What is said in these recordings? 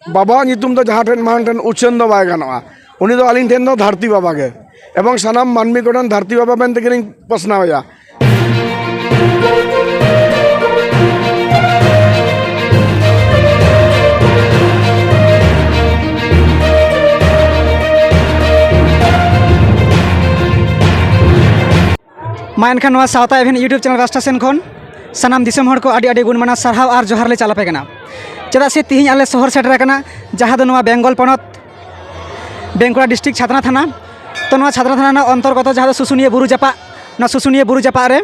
बाबा नितुम तो जहाँ ठेन मान ठेन उच्छेन दो बाय गानोआ उनी तो आलिन ठेन दो धरती बाबा के एवं सानाम मानमी को धरती बाबा मेनते के प्रश्न होया मा एनखान नवा सावता इवेंट यूट्यूब चैनल रास्ता सेन खन सानाम दिसम हर को आडी गुणमाना सारहाव और जोहार ले चलापे कना चेदा से तिहिं आले शहर सेटर कना जहाँ दो नवा बेंगल पनत बेंगुरा डिस्ट्रिक्ट छातना थाना तो नवा छातना थाना अंतर्गत जहाँ सुसुनिया बुरु जापा ना सुसुनिया बुरु जापा रे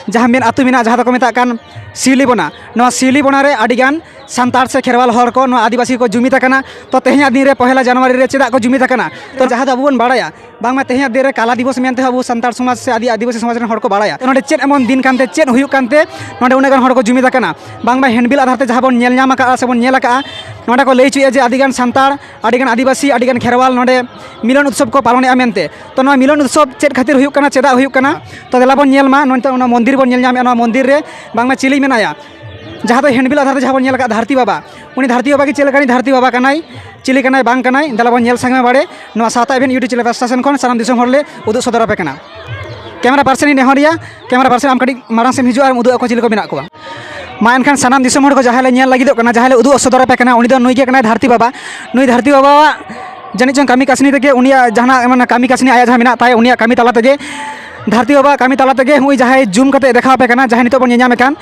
जहाँ मेन आतु मेना जहाँ को मेता कान सिवलीबोना नवा सिवलीबोना रे आडिगान सान्ताड़ से खेरवाल हर को नवा आदिवासी को जुमित कना तो तेहें दिन रे 1 जनवरी रे चेदा को जुमित कना तो जहाँ अब बन बाड़ाया बांग तेहें दिन रे काला दिवस मेनते अब सान्ताड़ समाज से आदिवासी समाज रे हर को बाड़ाया नोडे चेद एमन दिन कानते चेद हुयुक कानते नोडे उन्हें हर को जुमित कना बांग हैंडबिल आधार ते जहाँ बन नेल ᱧᱟᱢ ᱟᱠᱟᱜᱼᱟ ᱥᱮ ᱵᱚᱱ ᱧᱮᱞ ᱟᱠᱟᱜᱼᱟ नोडे को लई चुया जे आदिगान सान्ताड़ आदिगान आदिवासी आदिगान खेरवाल नोडे मिलन उत्सव को पालनया मेनते तो नवा मिलन उत्सव चेद खातिर हुयुक कना चेदा हुयुक कना तो देला बन नेल मा नोंते ओना मंदिर बन नेल ᱧᱟᱢ नवा मंदिर रे बांग चिली मेनाया जहाँ तो हैंडबिल आधार जहाँ बन नेल का धरती बाबा उनी धरती बाबा की चेलकानी धरती बाबा कनाई चिली कनाई बांग कनाई देला बन नेल संगे बाड़े नवा सावता इवेंट यूट्यूब चैनल स्टेशन खन सानाम दिसम हरले उदुग सदर पे कना camera person Nehria camera person आम कटी मारांग से हिजुआ और उदुग को चिली को मेना को मा एनखान सानाम दिसम हर को जहाँ ले नेल लागिदोग कना जहाँ ले उदुग सदर पे कना उनी दो नुई के कनाई धरती बाबा नुई धरती बाबा जानी चों कामी कासनी तेगे उनिया जहाँ माने कामी कासनी आया जहाँ मेना ताय उनिया कामी ताला तेगे धरती बाबा कामी ताला तेगे हुई जहाँ जूम कते देखा पे कना जहाँ नितो बन नेᱧाम एकान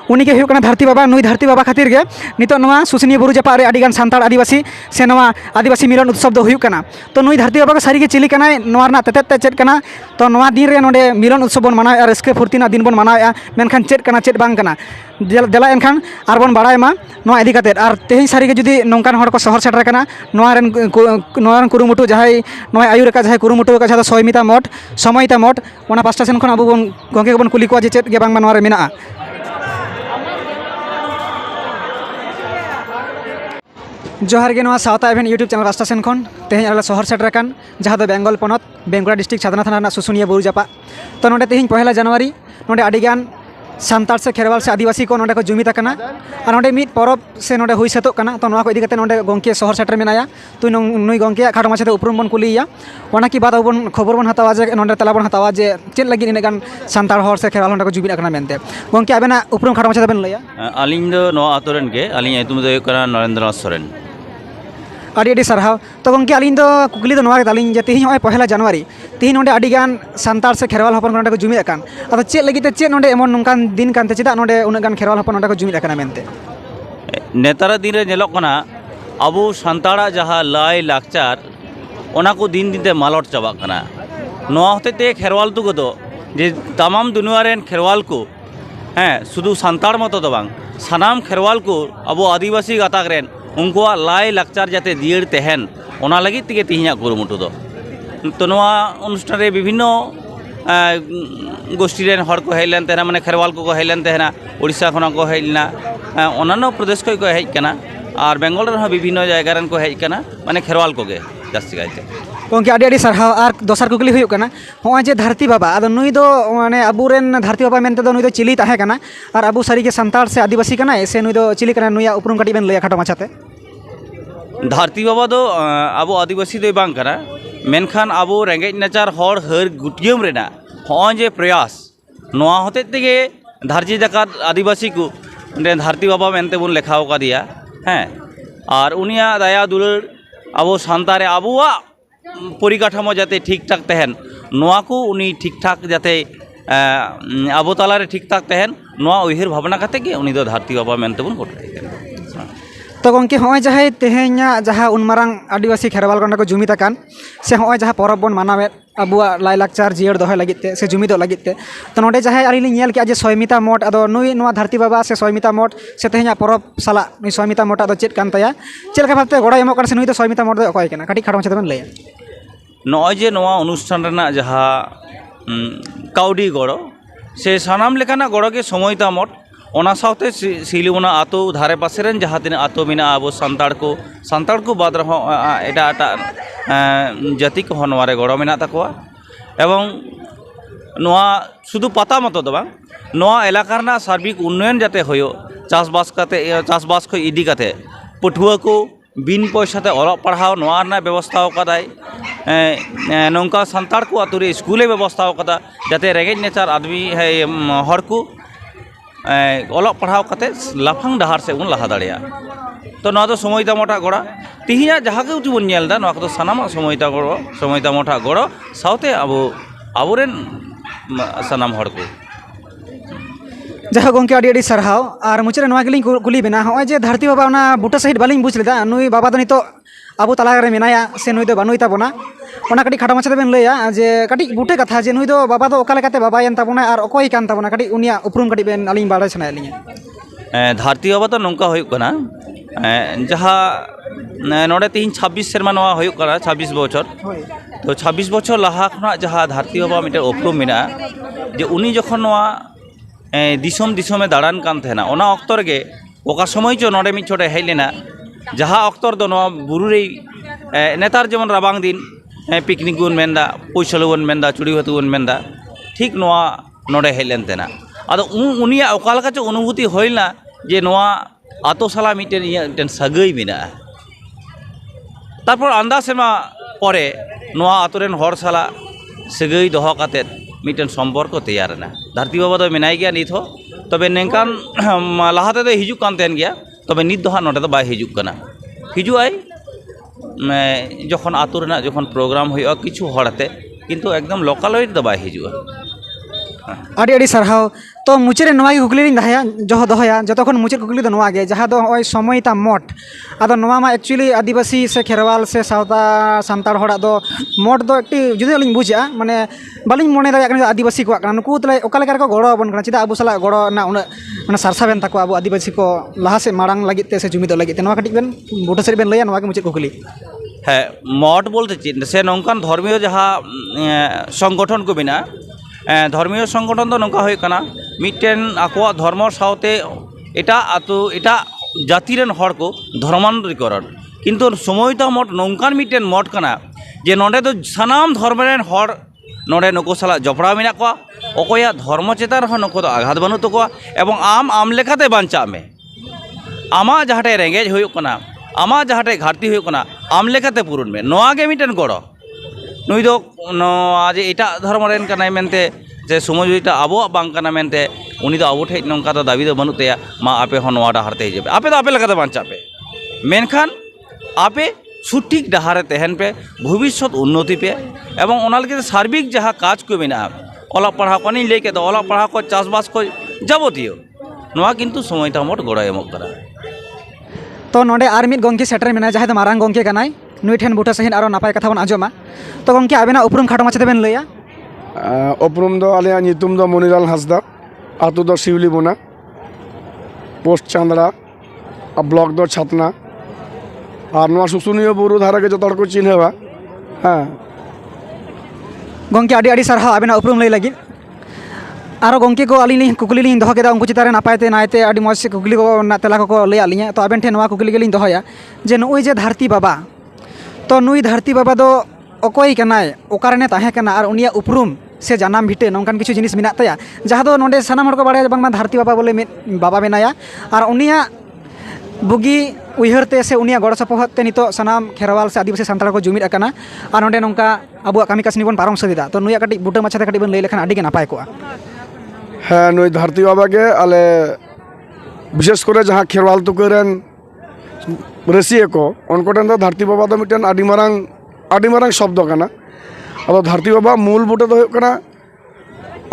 उनी के हुयुक कना धरती बाबा नुई धरती बाबा खातिर के नितो नवा सुसुनिया बुरु जापा रे आदिगान सान्ताड़ आदिवासी से नवा आदिवासी मिलन उत्सव दो हुयुक कना तो नुई धरती बाबा के सारी के चिली कनाय नवा रना तेतेत ते चेद कना तो नवा दिन रे नोडे मिलन उत्सव बन मनाव और रस्के फुर्तिना दिन बन मनाव मेनखान चेद कना चेद बांग कना देला एनखान आर बन बाड़ाय मा नवा इदी काते आर तेहें सारी के जुदी नोंकान हर को शहर सेटर कना नवा रेन कुरुमुटु जहाय नवा आयुर का जहाय कुरुमुटु का जहां सोयमिता मठ समयिता मठ ओना पास्टा सेन खन अबो बन गंगे को बन कुली को जे चेद के बांग मा नवा रे मेना जोहार के नवा सावता इवेंट यूट्यूब चैनल रास्ता सेन खन तेहें आले शहर सेटर कान जहाँ दो बेंगल पनत बेंगुरा डिस्ट्रिक्ट छातना थाना सुसुनिया बुरु जापा तो नोडे तेहें 1 जनवरी नोडे आडिगान सान्ताड़ से खेरवाल से आदिवासी को नोडे को जुमित कना और नोडे मिट परब से नोडे हुई सेतोग कना तो नवा को इदी कते नोडे गंके शहर सेटर मेनाया तो नुई गंके खाटो माछाते उपरुम बन कुलिया ओना की बात बन खबर बन हतावा जे नोडे तला बन हतावा जे चेद लगी इने गान सान्ताड़ हर से खेरवाल नोडे को जुमित कना मेनते गंके आबेना उपरुम खाटो माछाते बन लया आलिंग दो नवा आतोरन के आलिंग एतुम दो कना नरेंद्र सोरेन आड़ी सारहाव तो गंके आलिंग दो कुकली दो नवा आलिंग जे तेहिं 1 जनवरी तेहिं नोडे आडिगान सान्ताड़ से खेरवाल हपन नोडे को जुमित अकान अदो चेद लगिते चेद नोडे एमन नोंकान दिन कानते चेदा नोडे उना गान खेरवाल हपन नोडे को जुमित अकाना मेनते नेतारा दिन रे नेलोग कना अबो सान्ताड़ा जहाँ लाई लाकचार ओना को दिन दिन ते मालट चाबाग कना नवा होते ते खेरवाल तु को जे तमाम दुनिया रेन खेरवाल को शुधु सान्ताड़ मतो दो बांग सानाम खेरवाल को अबो आदिवासी गाताक रेन उनकुआ लाई लाकचार जाते दियर तेहन ओना लगी तेगे तिहिया कुरुमुटु दो तो नवा अनुष्ठान रे विभिन्न गोष्ठी रेन हर को हेलन तेना माने खेरवाल को हेलन तेना उड़ीसा खना को हेलना अन्य प्रदेश को हेज कना और बेंगल रे विभिन्न जायगा रेन को हेज कना माने खेरवाल को गे जास्ती गायते गंके आड़ी सारहाव और दोसर कुकली हुयुक कना होय जे धरती बाबा अदो नुई दो माने अबुरेन धरती बाबा मेनते दो नुई दो चिली ताहे कना और अबु सारी के सान्ताड़ से आदिवासी कना ऐसे नुई दो चिली कना नुया उपरुम काटी बेन लया खाटो माछाते धरती बाबा दो अब आदिवासी दो बांग कना मेनखान अब रेंगेज नाचार हर हर गुटियम रेना होय जे प्रयास नवा होते तेगे धरती जाकात आदिवासी को धरती बाबा मेनते बन लेखाव का दिया और उनिया दया दुलर अब सान्तारे अबुआ परिकाठामो जाते ठीक ठाक तहन नवा को उनी ठीक ठाक जाते अब तालारे ठीक ठाक तहन नवा उहिर भावना काते के उनी दो धरती बाबा मेनते बन गोठा तो गंके होय जहाँ तेहें जहाँ उनमारांग आदिवासी खेरवाल को जुमित अकान से होय जहाँ परब बन मानावे अबुआ लाई लाकचार जियर दोहय लगिते से जुमिदो लगिते तो नोडे जहाँ आलिनी नेल के जे सोयमिता मठ अदो नुई नवा धरती बाबा से सोयमिता मठ से तेहें परब साला नुई सोयमिता मठ अदो चेद कान ताया चेद का भाबते गोड़ा एमोग कान से नुई दो सोयमिता मठ दो अकय कना काटी खाटो माछा तबन लया नय जे नवा अनुष्ठान रेना जहाँ काउडी गड़ो से सानाम लेकाना गड़ो के समयिता मठ ओना साउते सिलीबोना आतो धारे पासे रेन जहाँ तीन आतो मेना अब सान्ताड़ को बाद रहो एटा एटा जाति को नवारे गड़ो मेना तकोआ एवं नवा शुधु पता मतो दो बांग नवा एलाका रना सार्बिक उन्नयन जाते होयो चासबास को इदी काते पठुआ को बिन पैसाते अलग पढ़ाओ नोआ रना व्यवस्था कदाय नौका संताड़ को आतुरे स्कूले व्यवस्था कदा जाते रेंगेज नेचार आदमी है हर को अलग पढ़ाओ कते लाफांग डहार से उन लहा दाड़िया तो नोआ दो समयता मोटा गड़ा तिहिया जहाँ के उठी बन नेलदा नोआ को सानामा समयता मोटा गड़ा साउते आबोरेन सानाम हर को जहाँ गंके आड़ी सारहाव और मुचारे नवा गेलिं कुली बेना होय जे धरती बाबा ना बुटा सहित बालिं बुझ लेदा नुई बाबा दो नितो आबो तलारे मेनाया से नुई दो बानुई ताबोना ओना कटी खाटा माछा बेन लैया जे कटी बुटे कथा जे नुई दो बाबा दो ओका लेकाते बाबायन ताबोना और अकोय कान ताबोना कटी उनिया उपरुम कटी बेन आलिं बाड़ाय सनाय लिया धरती बाबा तो नौका हुयुग कना जहाँ नोड़े तीन 26 सेरमा नवा हुयुग कना 26 बछर तो 26 बछर लाहा खना जहाँ धरती बाबा मिटे उपरुम मेना जे उनी जखन नवा दिसम दिसमे दाड़ान कान थेना ओना अक्तर गे ओका समय चो नोड़े मिट छोटे हेज लेना जहाँ अक्तर दो नवा बुरु रे नेतार जेमन राबांग दिन पिकनिक बन मेनदा पैसलो बन मेनदा चुड़ी हतु बन मेनदा ठीक नवा नोड़े हेज लेन तेना आदो उनिया ओका लका चो अनुभूति होइलना जे नवा आतो साला मिटेन सागै मेना तारपर आंदा सेमा परे नवा आतोरेन हर साला सागै दोहो कातेत मिटेन सम्पर्क तैयारना धरती बाबा दो मेनाय गया नित हो तबे नेकान लाहाते दो हिजुक कान तेन गया तबे नित दो नोडे दो बाय हिजुक कना हिजुआय जखन आतो रेना जखन प्रोग्राम होया किछु हड़ते किन्तु एकदम लोकल दो बाय हिजुआ आड़ी आड़ी सारहाव तो मुचारे नवा गे कुकली लिंग दहाया जहो दोहया जतखन मुचार कुकली दो नवा गे जहाँ दो ओय समयता मठ आदो नवा मा एक्चुअली आदिवासी से खेरवाल से सावता सानताड़ हड़ा दो मठ दो एकटी जुदी लिंग बुझा माने बालिंग मने दाया कना आदिवासी को कना नुकु तले ओका लेका को गड़ो बन कना चिदा आबो साला गड़ो ना उन माने सरसा बेन ताको आबो आदिवासी को लाहा से मारांग लागित ते से जुमिद लागित नवा कटी बेन बुटा से बेन लया नवा के मुचार कुकली है मठ बोलते चेद से नौकान धर्मीय जहाँ संगठन को बिना धर्मीय संगठन तो नौका हुई कना मिटेन आको धर्म सावते एटा आतो एटा जातिरेन हर को धर्मांतरीकरण किंतु समयता मठ नौकान मिटेन मठ कना जे नोडे तो सानाम धर्मेन हर नोडे नुको साला जपड़ा मेना को अकोया धर्म चेतान रहा नुको तो आघात बानु तको एवं आम लेखाते बांचा में आमा जहाटे रेंगेज हुई कना आमा जहाटे घाटी हुई कना आम लेखाते पूरण में नोआ गे मिटेन गड़ो नुई दो आज एटा धर्म रेन कनाय मेनते जे समझटा आबो बांग कना मेनते उनी दो आबो ठे नौका दो दाबी दो बनु तेया मा आपे हो नोआ डहारते हिजे आपे दो आपे लेकाते बांचा पे मेनखान आपे सठिक डहारे तहन पे भविष्य उन्नति पे एवं ओना लगे सार्बिक जहाँ काज को मेना ओला पढ़ा को नहीं लेके तो ओला पढ़ा को चाषबास को जाबतीय नोआ किन्तु समयता मोट गड़ो एमक करा तो नोडे आर मिद गंके सेटर मेना जहाँ दो मारांग गंके कनाय नुई ठेन बुटा सहित आरो नापाय कथा बन आजमा तो गंके आबेना उपरुम खाटो माछा देबेन लैया उपरुम दो आलिया नितुम दो मनिलाल हांसदा आतु दो शिवली बोना पोस्ट चांदड़ा ब्लॉक दो छातना और नवा सुसुनिया बुरु धारा के जो को चिन्हवा हाँ गंके आड़ी आड़ी सारहा आबेना उपरुम लई लगी आरो गंके को आलिनी कुकली लिंग दोह केदा उनको चितारे नापायते नायते आड़ी मौज से कुकली को ना तेला को लई आलिया तो आबेन ठेन नवा कुकली गेलिंग दोहया जे नुई जे धरती बाबा तो नुई धरती बाबा दो अकोय कनाय ओकारने ताहे कना और उनिया उपरुम से जानाम भिटे नौकान किछु जिनिस मिना तया जहाँ दो नोडे सानाम हर को बाड़ाय बांगमा धरती बाबा बोले बाबा मेनाया और उनिया बुगी उयहरते से उनिया गड़ सपोहते नितो सानाम खेरवाल से आदिवासी सानताड़ को जुमिद अकना और नोडे नौका अबुआ कामी कासनी बन पारम सदिदा तो नुया कटी बुटा माछाते कटी बन लई लेखान आडी गे नापाय कोआ हाँ नुई धरती बाबा के आले विशेष करे जहाँ खेरवाल तुकेरन रसिया को उनको टन धरती बाबा तो मिटन आडी मारांग शब्द कना अब धरती बाबा मूल बुटे तो कना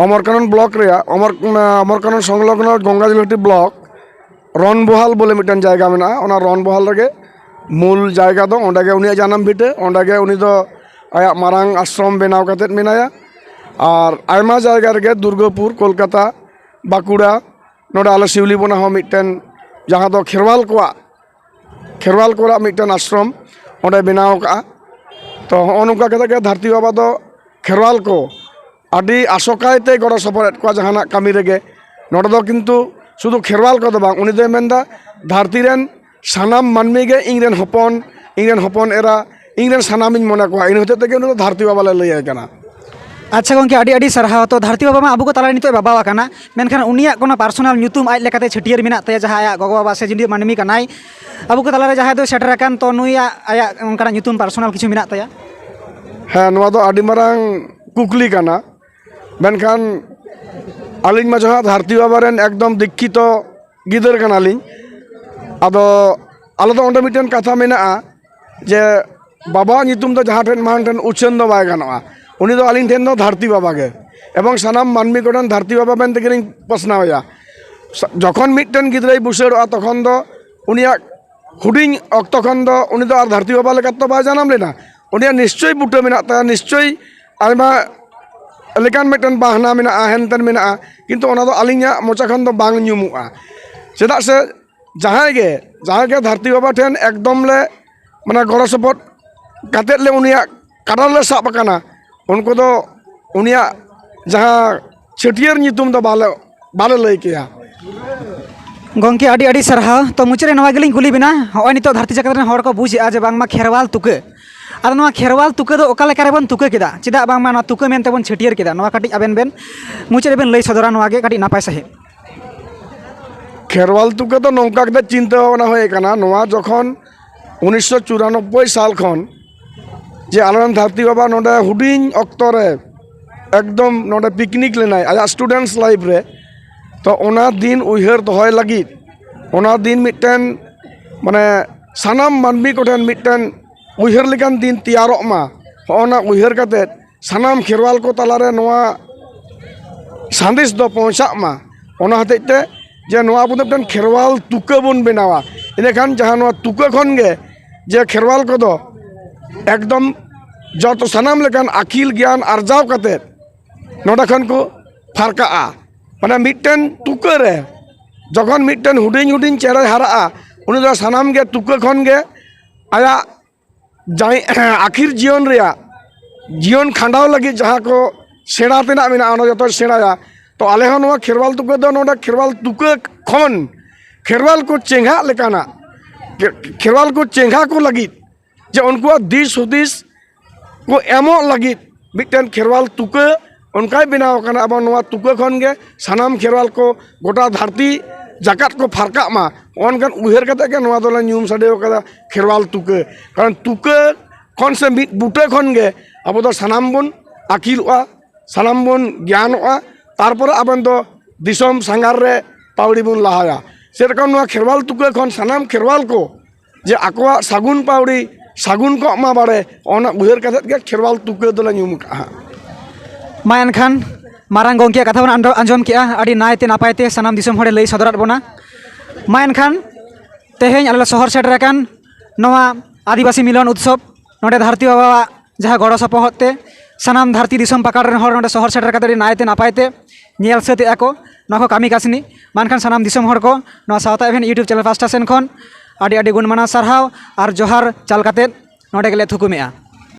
अमरकानन ब्लॉक रे अमरकानन संलग्न गंगाजिलहटी ब्लॉक रनबहाल बोले मिटन जायगा मेना ओना रनबहाल रगे मूल जायगा दो ओंडे गे उनिया जानाम भिटे ओंडे गे उनी दो आया मारांग आश्रम बेनाव कातेत मेनाया और आयमा जायगा रगे दुर्गापुर कोलकाता बाकुड़ा नोडे आले शिवली बोना हो मिटन जहाँ दो खेरवाल को मिटन आश्रम ओंडे बेनाव का तो नौका के धरती बाबा दो खेरवाल को आदि आशोकायते गड़ सपरेट को जहाना कामी रेगे नोडे दो किन्तु शुधु खेरवाल को बांग उनी दो मेनदा धरती रेन सानाम मानमी गे इंगरेन हपन एरा इंगरेन सानामिन मने को इन होते के उनी दो धरती बाबा ले लैया कना अच्छा गंके आड़ी आड़ी सरहाव तो धरती बाबा मा अबू को तला नितो बाबा वाकना मेनखान उनिया कोनो पर्सनल ᱧᱩᱛᱩᱢ aj lekate छटियर मेना तया जहाँ आया गगो बाबा से जिंदी मानमी कनाई अबू को तला रे जहाँ दो सेटर अकान तो नुया आया उनका ᱧᱩᱛᱩᱢ पर्सनल किछु मेना तया हाँ नवा दो आडी मारांग कुकली काना मेनखान आलिंग मा जहाँ धरती बाबा रेन एकदम दीक्षित गिदर कानालिंग आदो आलो दो ओंडे मिटन कथा मेना जे बाबा ᱧᱩᱛᱩᱢ दो जहाँ ठेन मान ठेन उच्चन दो बाय गानोआ उनी दो आलिंग ठेन दो धरती बाबा गे एवं सानाम मानमी कोठेन धरती बाबा मेन तेगिरिंग पसनावया जखन मिटन गिद्राई बुसारोआ तखन दो उनिया हुडिंग अक्तो खन दो उनी दो आर धरती बाबा लेका तो बाय जानाम लेना उनिया निश्चय बुटा मेना ताया निश्चय आयमा लेकान मिटन बाहना मेना हेनतेन मेना किन्तु ओना दो आलिंगा मोचा खन दो बांग ᱧᱩᱢᱩᱜᱼᱟ चेदा से जहाँ के धरती बाबा ठेन एकदम ले माने गड़ो सपोर्ट काते ले उनिया काडा ले साब आकाना उनको दो उनिया जहाँ छटियर ᱧᱩᱛᱩᱢ दो बाले लई केया गंके आड़ी आड़ी सरहाव तो मुचरे नवा गेलिंग कुली बिना होय नितो धरती जगत रेन हड़ को बुझिया जे बांगमा खेरवाल तुके आदो नवा खेरवाल तुके दो ओका लेका रेबन तुके केदा चेदा बांगमा नवा तुके मेनते बन छटियर केदा नवा काटी आबेन बेन मुचरे बेन लई सदरा नवा गे काटी नापाय सहे खेरवाल तुके तो नौका के चिंता भावना होय काना नवा जखन 1994 साल खन जे आलन धरती बाबा नोडे हुडिंग अक्तो रे एकदम नोडे पिकनिक लेनाय आया स्टूडेंट्स लाइफ रे तो ओना दिन उइहर दोहय लगी ओना दिन मिटन माने सानाम मानमी कोठेन मिटन उइहर लेकान दिन तैयारोग मा होना उइहर काते सानाम खेरवाल को तलारे नोआ संदेश दो पहुंचा मा ओना हतेते जे नोआ बुन मिटन खेरवाल तुके बन बनावा इनेखान जहां नोआ तुके खन गे जे खेरवाल को दो एकदम जो सानाम लेकान आखिल ज्ञान आर्जाव काते नोडा खन को फारकाआ माने मिटन तुके रे जखन मिटन हुडिंग हुडिंग चेहरा हारा उनी दो सानाम गे तुके खन गे आया जाय आखिर जीवन रे जीवन खांडाव लगी जहाँ को सेड़ा तेना मेना ओना जतो सेड़ाया तो आले हो नोआ खेरवाल तुके दो नोडा खेरवाल तुके खन खेरवाल को चेंगा लेकाना खेरवाल को चेंगा को लगी जे उनको दिस हुदिस को एमो लगी मिटन खेरवाल तुके उनकाय बनाव काना अब नोआ तुके खन गे सानाम खेरवाल को गोटा धरती जाकात को फारका मा ओनकान उहेर कते के नोआ दोला ᱧᱩᱢ साडेव कदा खेरवाल तुके कारण तुके खन से मिट बुटे खन गे अब दो सानाम बन आकिलआ सानाम बन ज्ञानआ तारपर आबन दो दिसम सांगार रे पावड़ी बन लाहाया सेरकम नोआ खेरवाल तुके खन सानाम खेरवाल को जे आकोआ सागुन पावड़ी सागुन को मा बाड़े ओना उहेर कते के खेरवाल तुके दोला ᱧᱩᱢ का मा एनखान मारांग गंके कथा बन आंजम केआ आड़ी नायते नापायते सानाम दिसम हड़े लई सदरात बोना मा एनखान तेहेñ आले शहर सेटर कान नवा आदिवासी मिलन उत्सव नोडे धरती बाबा जहाँ गड़ो सपोहते सानाम धरती दिसम पाकाड़ रेन हर नोडे शहर सेटर काते नायते नापायते नेल सेते आको नखो कामी कासनी मानखान सानाम दिसम हर को नवा सावता इभेन यूट्यूब चैनल पास्टा सेन खन आड़ी आड़ी गुणमाना सारहाव आर जोहार चाल काते नोडे गेले थुकुमेआ।